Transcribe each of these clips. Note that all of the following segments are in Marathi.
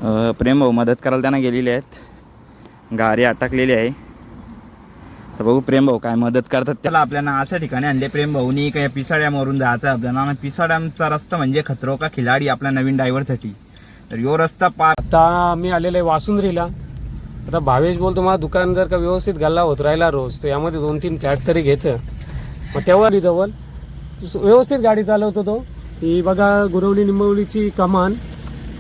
प्रेम भाऊ मदत करायला त्यांना गेलेले आहेत, गाडी अटकलेली आहे. तर बघू प्रेम भाऊ काय मदत करतात. त्याला आपल्याला अशा ठिकाणी आणले प्रेम भाऊनी काय पिसाड्यामवरून जायचं आपल्याला. आणि पिसाड्याचा रस्ता म्हणजे खतरो का खिलाडी आपल्या नवीन ड्रायव्हरसाठी. तर यो रस्ता आता मी आलेलो आहे वासुंद्रीला. आता भावेश बोलतो मला दुकान जर का व्यवस्थित गल्ला होत राहिला रोज तर यामध्ये 2-3 फ्लॅट तरी घेतं. मग तेव्हा जवळ व्यवस्थित गाडी चालवतो तो. ही बघा गुरवली निंबवलीची कमान,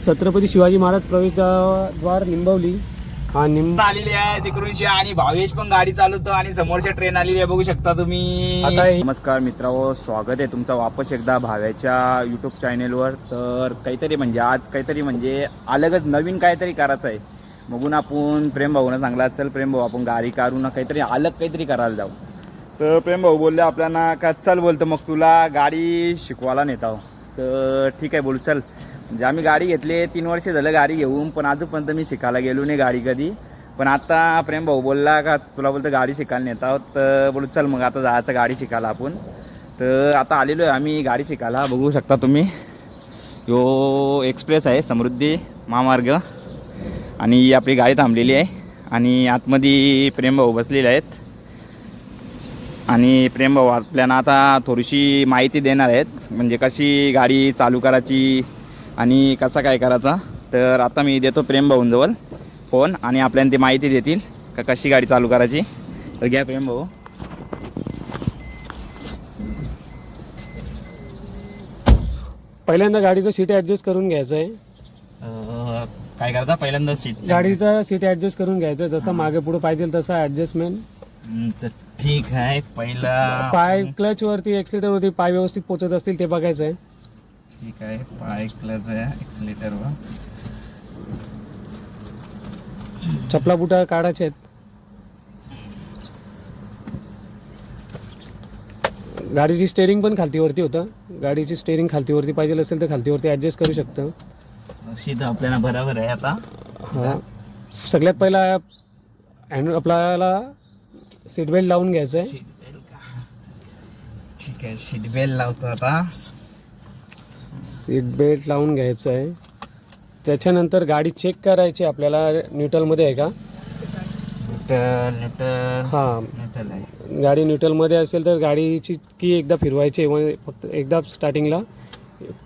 छत्रपती शिवाजी महाराज प्रवेशद्वार निंबवली. हा आलेली आहे तिकडूनची आणि भावेश पण गाडी चालवतो आणि समोरच्या ट्रेन आलेली आहे बघू शकता तुम्ही. नमस्कार मित्रांनो, स्वागत आहे तुमचं वापस एकदा भाव्याच्या यूट्यूब चॅनेलवर. तर काहीतरी म्हणजे आज काहीतरी म्हणजे अलगच नवीन काहीतरी करायचं आहे. बघून आपण प्रेम भाऊनं सांगला चल प्रेम भाऊ आपण गाडी काढू ना काहीतरी अलग काहीतरी करायला जाऊ. तर प्रेम भाऊ बोलले आपल्याला का चल बोलतं मग तुला गाडी शिकवायला नेत आहो. तर ठीक आहे बोलू चल. म्हणजे आम्ही गाडी घेतली 3 वर्ष झालं गाडी घेऊन, पण अजूनपर्यंत मी शिकायला गेलो नाही गाडी कधी. पण आता प्रेम भाऊ बोलला का तुला बोलतं गाडी शिकायला नेत आहोत. तर बोलू चल मग आता जायचं गाडी शिकायला आपण. तर आता आलेलो आहे आम्ही गाडी शिकायला. बघू शकता तुम्ही यो एक्सप्रेस आहे समृद्धी महामार्ग आणि आपली गाडी थांबलेली आहे. आणि आतमध्ये प्रेम भाऊ बसलेले आहेत. आणि प्रेम भाऊ आपल्याला आता थोडीशी माहिती देणार आहेत, म्हणजे कशी गाडी चालू करायची आणि कसा काय करायचा. तर आता मी देतो प्रेम भाऊंजवळ फोन आणि आपल्याला ती माहिती देतील का कशी गाडी चालू करायची. तर घ्या प्रेम भाऊ. पहिल्यांदा गाडीचं सीट ॲडजस्ट करून घ्यायचं आहे. काय करता पहिल्यांदा सीट गाडीचा सीट ॲडजस्ट करून घ्यायचं, जसं मागे पुढे पाहिजे तसं ॲडजस्टमेंट. तर ठीक आहे. पहिला पाय क्लच वरती एक्सिलेटर वरती पाय व्यवस्थित पोचत असतील ते बघायचं आहे. ठीक आहे. पाय क्लच आहे एक्सिलेटरवर. चपला बुटा काढायचे आहेत. गाडीची स्टेअरिंग पण खालतीवरती होतं. गाडीची स्टेअरिंग खालतीवरती पाहिजे असेल तर खालतीवरती ॲडजस्ट करू शकतं. सीट आपल्याला बरोबर आहे. आता हां सगळ्यात पहिला आपल्याला सीट बेल्ट लावून घ्यायचं आहे. ठीक आहे सीट बेल्ट लावतो आता. सीट बेल्ट लावून घ्यायचं आहे. त्याच्यानंतर गाडी चेक करायची आपल्याला न्यूट्रलमध्ये आहे का. न्यूट्रल हां न्यूट्रल आहे. गाडी न्यूट्रलमध्ये असेल तर गाडीची की एकदा फिरवायची म्हणजे फक्त एकदा स्टार्टिंगला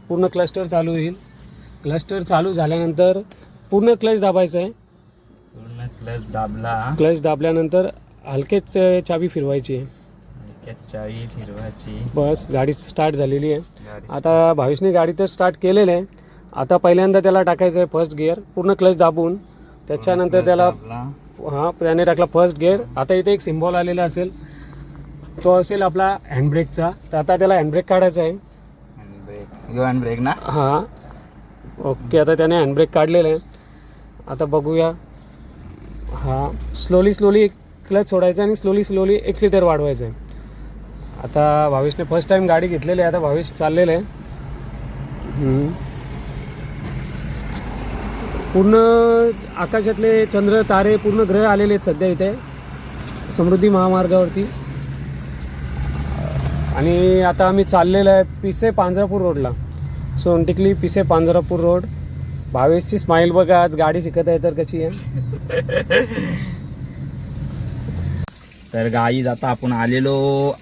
पूर्ण क्लस्टर चालू होईल. क्लस्टर चालू झाल्यानंतर पूर्ण क्लच दाबायचं आहे. पूर्ण क्लच दाबला. क्लच दाबल्यानंतर हलकेच चाबी फिरवायची आहे. चावी फिरवायची. बस गाडी स्टार्ट झालेली आहे. गाडी आता भावेशने गाडी तर स्टार्ट केलेलं आहे. आता पहिल्यांदा त्याला टाकायचं आहे फर्स्ट गिअर पूर्ण क्लच दाबून. त्याच्यानंतर त्याला हां त्याने टाकला फर्स्ट गिअर. आता इथे एक सिम्बॉल आलेला असेल तो असेल आपला हँडब्रेकचा. तर आता त्याला हँडब्रेक काढायचा आहे. हँडब्रेक ना. हां ओके. आता त्याने हँडब्रेक काढलेलं आहे. आता बघूया. हां स्लोली क्लच सोडायचं आणि स्लोली एक्सिलेटर वाढवायचं आहे. आता भावेशने फर्स्ट टाइम गाडी घेतलेली आहे. आता भावेश चाललेलं आहे. पूर्ण आकाशातले चंद्र तारे पूर्ण ग्रह आलेले आहेत सध्या इथे समृद्धी महामार्गावरती. आणि आता आम्ही चाललेलो आहे पिसे पांजरापूर रोडला. सोनटिकली पिसे पांजरापूर रोड. भावेशची स्माईल बघा आज गाडी शिकत आहे तर कशी आहे. तर गाई जाता आपण आलेलो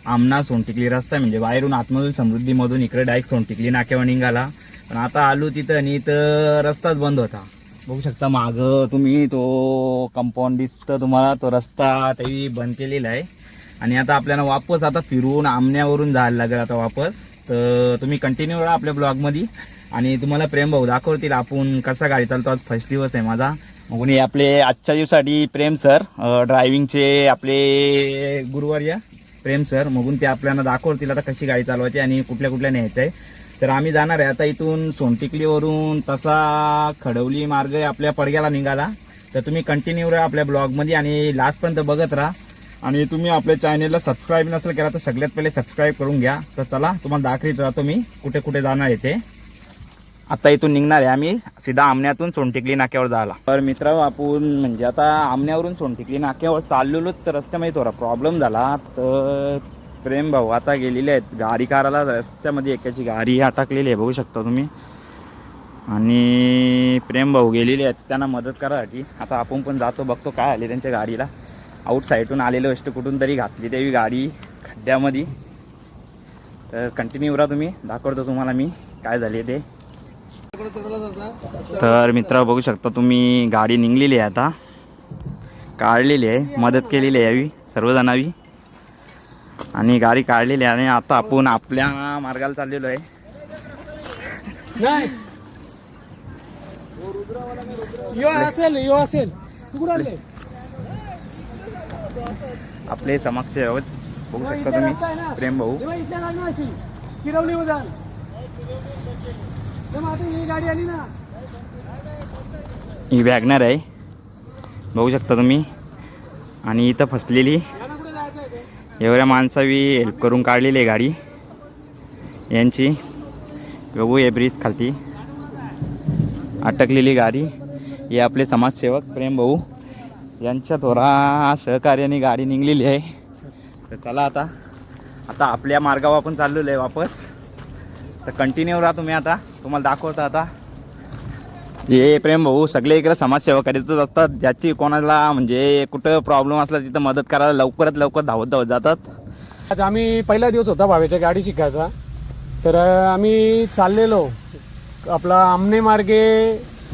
आमना सोनटिकली रस्ता म्हणजे बाहेरून आतमधून समृद्धीमधून इकडे डायरेक्ट सोनटिकली नाक्यावर निघाला. पण आता आलो तिथं आणि तर रस्ताच बंद होता. बघू शकता मागं तुम्ही तो कंपाऊंड दिसतं तुम्हाला. तो रस्ता तरी बंद केलेला आहे. आणि आता आपल्याला वापस आता फिरून आमण्यावरून जायला लागेल आता वापस. तर तुम्ही कंटिन्यू राहा आपल्या ब्लॉगमध्ये आणि तुम्हाला प्रेम भाऊ दाखवतील आपण कसा गाडी चालतो. आज फर्स्ट दिवस आहे माझा. मग आपले आजच्या दिवसासाठी प्रेम सर ड्रायव्हिंगचे आपले गुरुवर्य प्रेम सर मगून ते आपल्याला दाखवतील आता कशी गाडी चालवायची आणि कुठल्या न्यायचं आहे. तर आम्ही जाणार आहे आता इथून सोनटिकलीवरून तसा खडवली मार्ग आपल्या पडग्याला निघाला. तर तुम्ही कंटिन्यू राहा आपल्या ब्लॉगमध्ये आणि लास्टपर्यंत बघत राहा. आणि तुम्ही आपल्या चॅनेलला सबस्क्राईब नसेल केला तर सगळ्यात पहिले सबस्क्राईब करून घ्या. तर चला तुम्हाला दाखवत राहतो मी कुठे जाणार आहे ते. आता इथून निघणार आहे आम्ही सीधा आमण्यातून सोनटिकली नाक्यावर जायला. तर मित्रांनो आपण म्हणजे आता आमण्यावरून सोनटिकली नाक्यावर चाललेलो तर रस्त्यामध्ये थोडा प्रॉब्लेम झाला. तर प्रेम भाऊ आता गेलेले आहेत गाडी काढायला. रस्त्यामध्ये एकाची गाडी अटकलेली आहे बघू शकता तुम्ही. आणि प्रेम भाऊ गेलेले आहेत त्यांना मदत करायसाठी. आता आपण पण जातो, बघतो काय आले त्यांच्या गाडीला. आउट साईडून आलेलं वस्तू कुठून तरी घातली त्यावी गाडी खड्ड्यामध्ये. तर कंटिन्यू राहा तुम्ही, दाखवतो तुम्हाला मी काय झाले ते. तर मित्र बघू शकता तुम्ही, गाडी निघलेली आहे आता, काढलेली आहे, मदत केलेली आहे यावी सर्वजणावी आणि गाडी काढलेली आहे. आणि आता आपण आपल्या मार्गाला चाललेलो आहे. नाही यो असेल कुठे आपले समक्ष बघू शकता तुम्ही प्रेम भाऊ. किरवली उदान ही गाडी आली ना, ही वॅगनर आहे बघू शकता तुम्ही. आणि इथं फसलेली एवढ्या माणसावी हेल्प करून काढलेली आहे गाडी यांची. बघू हे ब्रिज खालती अटकलेली गाडी. हे आपले समाजसेवक प्रेम भाऊ यांच्या थोडा सहकार्याने गाडी निघलेली आहे. तर चला आता आपल्या मार्गावर आपण चाललेलो आहे वापस. तर कंटिन्यू राहा तुम्ही, आता तुम्हाला दाखवतो. आता हे प्रेम भाऊ सगळे इकडे समाजसेवा करीतच असतात. ज्याची कोणाला म्हणजे कुठं प्रॉब्लेम असला तिथं मदत करायला लवकरात लवकर धावत जातात. आज आम्ही पहिला दिवस होता भावेच्या गाडी शिकायचा. तर आम्ही चाललेलो आपला आमने मार्गे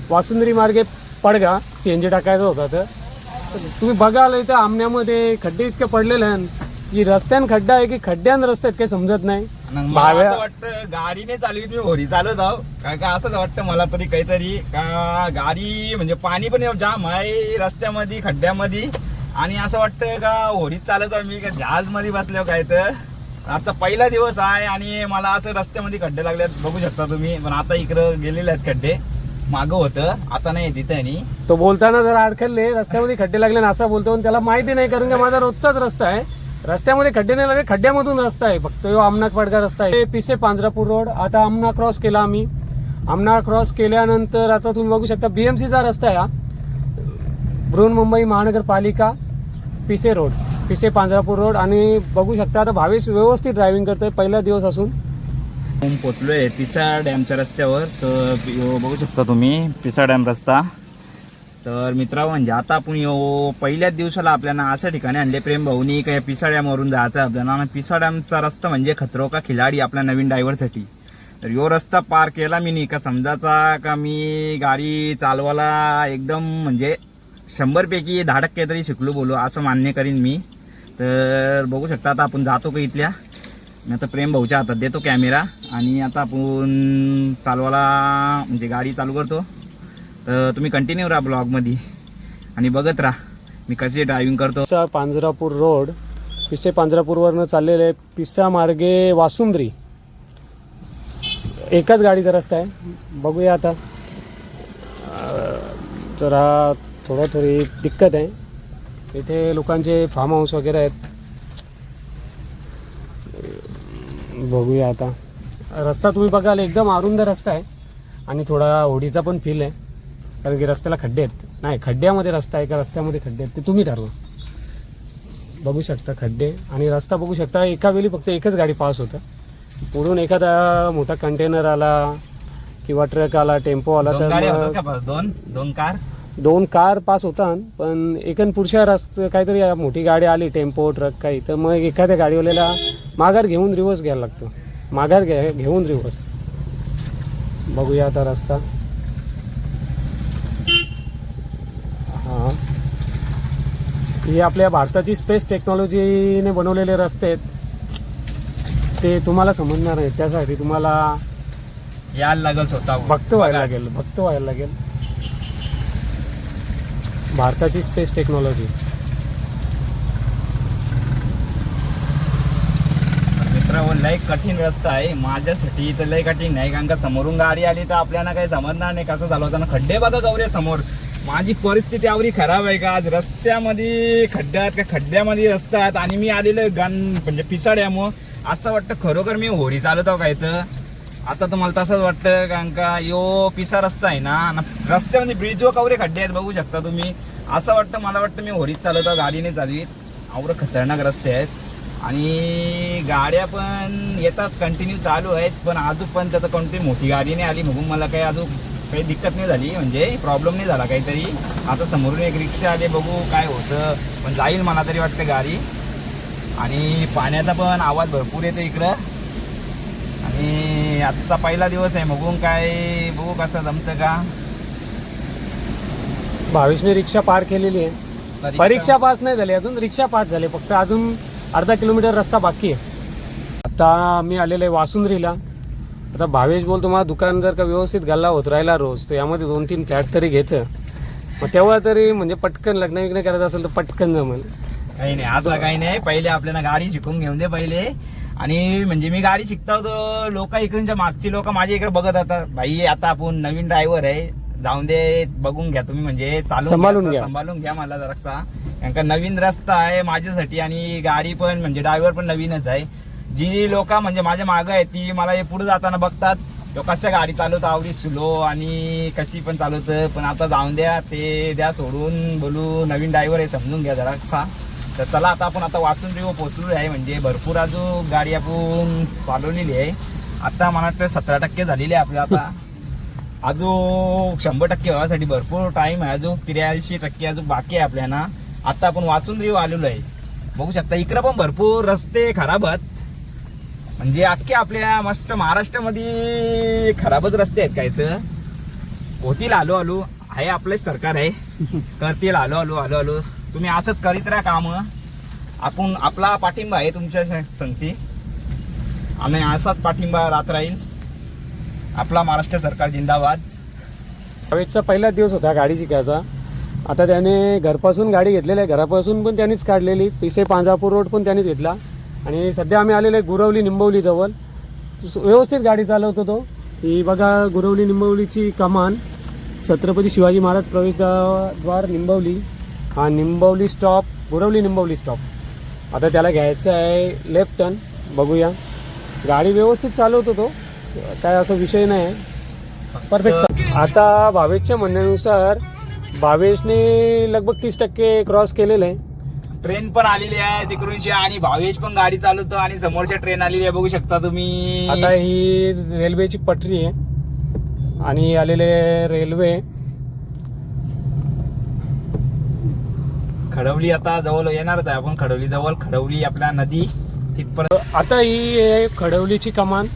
वासुंद्री मार्गे पडगा CNG टाकायचा होता. तर तुम्ही बघाल इथं आमण्यामध्ये खड्डे इतके पडलेले आहेत की रस्त्यान खड्डा आहे की खड्ड्यान रस्त्यात काही समजत नाही. मला वाटतं गाडीने चालवी तुम्ही होरी चालवत आहो का असंच वाटतं मला तरी काहीतरी. का गाडी म्हणजे पाणी पण जाम आहे रस्त्यामध्ये खड्ड्यामध्ये आणि असं वाटतं का होरीच चालत आहो मी का जहाज मध्ये बसलो काय. तर आता पहिला दिवस आहे आणि मला असं रस्त्यामध्ये खड्डे लागलेत बघू शकता तुम्ही. पण आता इकडं गेलेले आहेत खड्डे, मागं होतं आता नाही तिथे. आणि तो बोलताना जरा अडखळले रस्त्यामध्ये खड्डे लागले ना असं बोलतो. त्याला माहिती नाही कारण की माझा रोजचाच रस्ता आहे, रस्त्यामध्ये खड्डे नाही लागले, खड्ड्यामधून रस्ता आहे फक्त. आमना पडगा रस्ता आहे, पिसे पांजरापूर रोड. आता आमना क्रॉस केला आम्ही. आमना क्रॉस केल्यानंतर आता तुम्ही बघू शकता BMCचा रस्ता आहे हा, बृहन्मुंबई महानगरपालिका पिसे रोड, पिसे पांजरापूर रोड. आणि बघू शकता आता भावेश व्यवस्थित ड्रायव्हिंग करतोय पहिला दिवस असून. पोचलोय पिसा डॅमच्या रस्त्यावर. तर बघू शकता तुम्ही पिसा डॅम रस्ता. तर मित्रांनो म्हणजे आता आपण पहिल्याच दिवसाला आपल्याला अशा ठिकाणी आणले प्रेम भाऊनी का पिसा डॅमवरून जायचं आपल्याला. आणि पिसा डॅमचा रस्ता म्हणजे खतरो का खिलाडी आपल्या नवीन ड्रायव्हरसाठी. तर यो रस्ता पार केला मी नाही का समजायचा का मी गाडी चालवायला एकदम म्हणजे 100पैकी 10% तरी शिकलो बोलो असं मान्य करीन मी. तर बघू शकता आता आपण जातो का इथल्या. मी आता प्रेम भाऊच्या हातात देतो कॅमेरा आणि आता आपण चालवायला म्हणजे गाडी चालू करतो. तर तुम्ही कंटिन्यू राहा ब्लॉगमध्ये आणि बघत राहा मी कशी ड्रायव्हिंग करतो. पिसा पांजरापूर रोड, पिसे पांजरापूरवरनं चाललेले पिसा मार्गे वासुंद्री एकाच गाडीचा रस्ता आहे. बघूया आता जरा थोडी दिक्कत आहे. इथे लोकांचे फार्म हाऊस वगैरे आहेत. बघूया आता रस्ता तुम्ही बघाल एकदम अरुंद रस्ता आहे आणि थोडा होडीचा पण फील आहे कारण की रस्त्याला खड्डे आहेत. नाही खड्ड्यामध्ये रस्ता आहे का रस्त्यामध्ये खड्डे आहेत ते तुम्ही ठरवा. बघू शकता खड्डे आणि रस्ता बघू शकता. एका वेळी फक्त एकच गाडी पास होतं. पुढून एखादा मोठा कंटेनर आला किंवा ट्रक आला, टेम्पो आला तर दोन कार पास होतात. पण एकन पुढच्या रस्ते काहीतरी मोठी गाडी आली टेम्पो ट्रक काही तर मग एखाद्या गाडीवाल्याला माघार घेऊन रिवर्स घ्यायला लागतो. माघार घेऊन रिवर्स. बघूया आता रस्ता. हां हे आपल्या भारताची स्पेस टेक्नॉलॉजीने बनवलेले रस्ते आहेत ते तुम्हाला समजणार नाही. त्यासाठी तुम्हाला यायला लागेल स्वतः भक्त व्हायला लागेल. भारताची स्पेस टेक्नॉलॉजी. मित्रांनो लय कठीण रस्ता आहे माझ्यासाठी. तर लय कठीण नाही कारण का समोरून गाडी आली तर आपल्याला काही समजणार नाही कसं चालवताना. खड्डे बघा गौरे समोर. माझी परिस्थिती आवरी खराब आहे का आज रस्त्यामध्ये खड्ड्यात का खड्ड्यामध्ये रस्ता आहेत आणि मी आलेलो म्हणजे पिसाड्यामुळं असं वाटतं खरोखर मी होरी चालवतो काय. तर आता तुम्हाला तसंच वाटतं कारण का यो पिसा रस्ता आहे ना रस्त्यामध्ये ब्रिजवर कवरे खड्डे आहेत बघू शकता तुम्ही. असं वाटतं मला वाटतं मी होरीच चालवतो गाडीने चालवीत. आवडं खतरनाक रस्ते आहेत आणि गाड्या पण येतात कंटिन्यू चालू आहेत. पण अजून पण त्याचं कोणती मोठी गाडी नाही आली म्हणून मला काही अजून काही दिक्कत नाही झाली, म्हणजे प्रॉब्लेम नाही झाला काहीतरी. आता समोरून एक रिक्षा आली, बघू काय होतं, पण जाईल मला तरी वाटतं गाडी. आणि पाण्याचा पण आवाज भरपूर येतो इकडं. आणि आजचा पहिला दिवस आहे, बघून काय बघू कसं जमतं का. भावेशने रिक्षा पार केलेली आहे. परीक्षा पास नाही झाली अजून, रिक्षा पास झाले फक्त. अजून अर्धा किलोमीटर रस्ता बाकी आहे. आता मी आलेलो आहे वासुंद्रीला. आता भावेश बोलतो मला दुकान जर का व्यवस्थित गल्ला होत राहिला रोज, तर यामध्ये 2-3 फ्लॅट तरी घेतं. मग तेव्हा तरी म्हणजे पटकन लग्न विग्न करायचं असेल तर पटकन जमेल. काही नाही, असं काही नाही. पहिले आपल्याला गाडी शिकून घेऊन दे पहिले. आणि म्हणजे मी गाडी शिकता होतो, लोक इकडच्या मागची लोक माझ्या इकडे बघत आता, भाई आता आपण नवीन ड्रायव्हर आहे, जाऊन दे, बघून घ्या तुम्ही, म्हणजे सांभाळून घ्या मला जरासा. कारण का नवीन रस्ता आहे माझ्यासाठी, आणि गाडी पण म्हणजे ड्रायव्हर पण नवीनच आहे. जी लोक म्हणजे माझ्या मागं आहेत ती मला हे पुढे जाताना बघतात, कशा गाडी चालवतं, आवडी स्लो आणि कशी पण चालवतं. पण आता जाऊन द्या, ते द्या सोडून, बोलू नवीन ड्रायव्हर आहे, समजून घ्या जरासा. तर चला आता आपण आता वासुंद्रीवर पोहोचलो आहे. म्हणजे भरपूर अजून गाडी आपण चालवलेली आहे. आता मला वाटतं 17% झालेली आहे आपल्या. आता अजून 100% व्हायसाठी भरपूर टाइम आहे. अजून 83% अजून बाकी आहे आपल्याला. आता आपण वासुंद्रीवर आलेलो आहे. बघू शकता इकडं पण भरपूर रस्ते खराब आहेत, म्हणजे अख्खे आपल्या मस्त महाराष्ट्रामध्ये खराबच रस्ते आहेत. काय तर होतील, आलो आलो आहे, आपलेच सरकार आहे, करतील आलो आलो आलो आलो. तुम्ही असंच करीत राहा काम. आपण आपला पाठिंबा आहे तुमच्या संगती, आम्ही असाच पाठिंबा राहत राहील. आपला महाराष्ट्र सरकार जिंदाबाद. भावेशचा पहिला दिवस होता गाडी शिकायचा. आता त्याने घरपासून गाडी घेतलेली आहे, घरापासून पण त्यांनीच काढलेली. पिसे पांजापूर रोड पण त्यांनीच घेतला. आणि सध्या आम्ही आलेलो आहे गुरवली निंबवली जवळ. व्यवस्थित गाडी चालवतो तो. ही बघा गुरवली निंबवलीची कमान, छत्रपती शिवाजी महाराज प्रवेशद्वार निंबवली. हा निंबवली स्टॉप, गुरवली निंबवली स्टॉप. आता त्याला घ्यायचं आहे लेफ्ट टर्न. बघूया, गाडी व्यवस्थित चालवतो तो, काय असा विषय नाही आहे, परफेक्ट. आता भावेशच्या म्हणण्यानुसार भावेशने लगभग 30% क्रॉस केलेलं आहे. ट्रेन पण आलेली आहे तिकडूनची, आणि भावेश पण गाडी चालवतो, आणि समोरच्या ट्रेन आलेली आहे, बघू शकता तुम्ही. आता ही रेल्वेची पटरी आहे आणि आलेले रेल्वे. खडवली आता जवळ येणारच आहे आपण. खडवली जवळ, खडवली आपल्या नदी तिथपर्यंत. आता ही आहे खडवलीची कमान.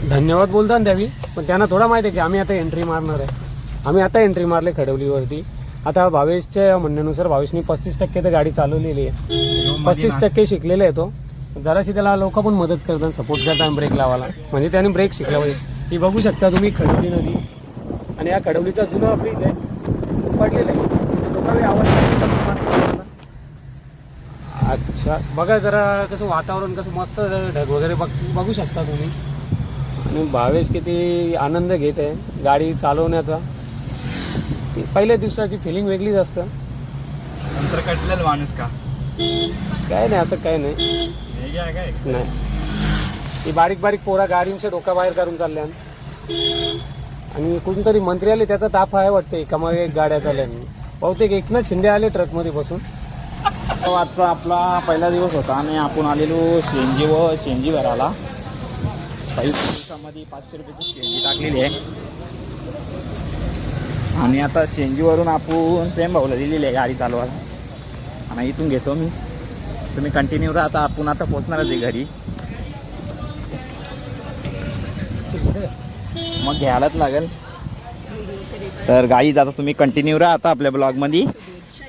धन्यवाद बोलताना द्यावी, पण त्यांना थोडा माहिती आहे की आम्ही आता एंट्री मारणार आहे. आम्ही आता एंट्री मारले खडवलीवरती. आता भावेशच्या म्हणण्यानुसार भावेशने 35% तर गाडी चालवलेली आहे. 35% शिकलेला आहे तो. जराशी त्याला लोक पण मदत करतात, सपोर्ट करतात ब्रेक लावायला, म्हणजे त्याने ब्रेक शिकला पाहिजे. ही बघू शकता तुम्ही खडवली नदी, आणि या खडवलीचा जुना ब्रिज आहे, पडलेला आहे. लोकांनी आवाज. अच्छा, बघा जरा कसं वातावरण कसं मस्त, ढग वगैरे बघू शकता तुम्ही. आणि भावेश किती आनंद घेत आहे गाडी चालवण्याचा. पहिल्या दिवसाची फिलिंग वेगळीच असतं. नंतर कटलेलं माणूस का काय नाही, असं काय नाही. नाही, ती बारीक बारीक पोरा गाडींचे डोका बाहेर करून चालल्या. आणि कोणतरी मंत्री आले, त्याचा ताप आहे वाटते, कमा एक गाड्या चालल्या. बहुतेक एकनाथ शिंदे आले ट्रकमध्ये बसून. आजचा आपला पहिला दिवस होता, आणि आपण आलेलो शेंजी भराला. काही दिवसामध्ये 500 रुपयाची शेंजी टाकलेली आहे. आणि आता शेंजीवरून आपण प्रेम भाऊला दिलेली आहे गाडी चालवायला. आणि इथून घेतो मी, तुम्ही कंटिन्यू राहा. आता आपण आता पोचणारच आहे घरी, मग घ्यायलाच लागेल. तर गाडी आता तुम्ही कंटिन्यू राहा आता आपल्या ब्लॉगमध्ये.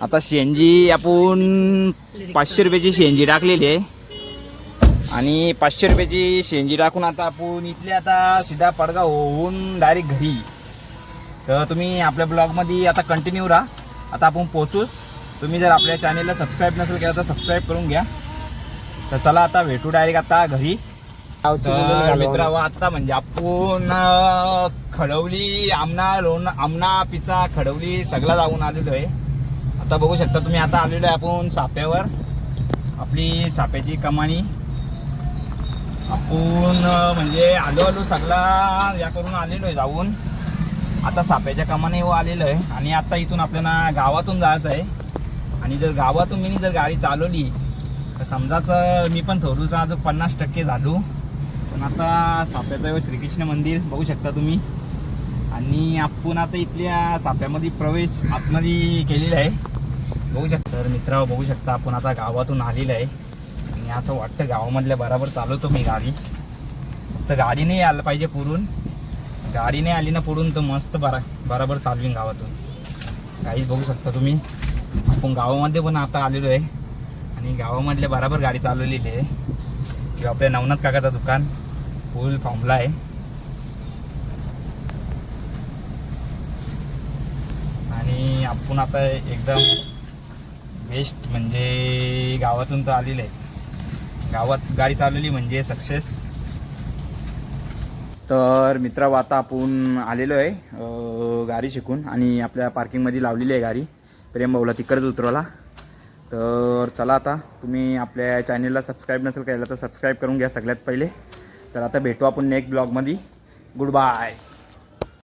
आता शेंजी आपण 500 रुपयाची शेंजी टाकलेली आहे, आणि 500 रुपयाची शेंजी टाकून आता आपण इथले आता सीधा पडगाव होऊन डायरेक्ट घरी. तर तुम्ही आपल्या ब्लॉगमध्ये आता कंटिन्यू राहा. आता आपण पोचूच. तुम्ही जर आपल्या चॅनेलला सबस्क्राईब नसेल केलं तर सबस्क्राईब करून घ्या. तर चला आता भेटू डायरेक्ट आता घरी. मित्रांनो, आता म्हणजे आपण खडवली, आमना पिसा खडवली सगळा जाऊन आलेलो आहे. आता बघू शकता तुम्ही, आता आलेलो आहे आपण साप्यावर. आपली साप्याची कमानी आपण म्हणजे आलो सगळा या करून आलेलो आहे जाऊन. आता साप्याच्या कमानीवर आलेलो आहे, आणि आता इथून आपल्याला गावातून जायचं आहे. आणि जर गावातून मी जर गाडी चालवली तर समजाच मी पण थोडंसं अजून 50% झालो. पण आता साप्याचं श्रीकृष्ण मंदिर बघू शकता तुम्ही. आणि आपण आता इथल्या साप्यामध्ये प्रवेश आतमध्ये केलेला आहे. बघू शकता तर मित्रांनो, बघू शकता आपण आता गावातून आलेलं आहे आणि असं वाटतं गावामधल्या बरोबर चालवतो मी गाडी. फक्त गाडी नाही आलं पाहिजे पुढून, गाडी नाही आली ना पुढून तर मस्त बरोबर चालवीन गावातून. काहीच बघू शकता तुम्ही, आपण गावामध्ये पण आता आलेलो आहे आणि गावामधल्या बरोबर गाडी चालवलेली आहे. किंवा आपल्या नवनाथ काकाचं दुकान फुल फॉर्मला आहे. आणि आपण आता एकदम बेस्ट म्हणजे गावातून तर आलेलं आहे, गावात गाडी चालवली म्हणजे सक्सेस. तर मित्रांनो, आता आपण आलेलो आहे गाडी शिकून आणि आपल्या पार्किंगमध्ये लावलेली आहे गाडी. प्रेम भाऊला तिकडच उतरवला. तर चला, आता तुम्ही आपल्या चॅनलला सबस्क्राईब नसेल केलं तर सबस्क्राईब करून घ्या सगळ्यात पहिले. तर आता भेटू आपण नेक्स्ट ब्लॉगमध्ये. Good bye.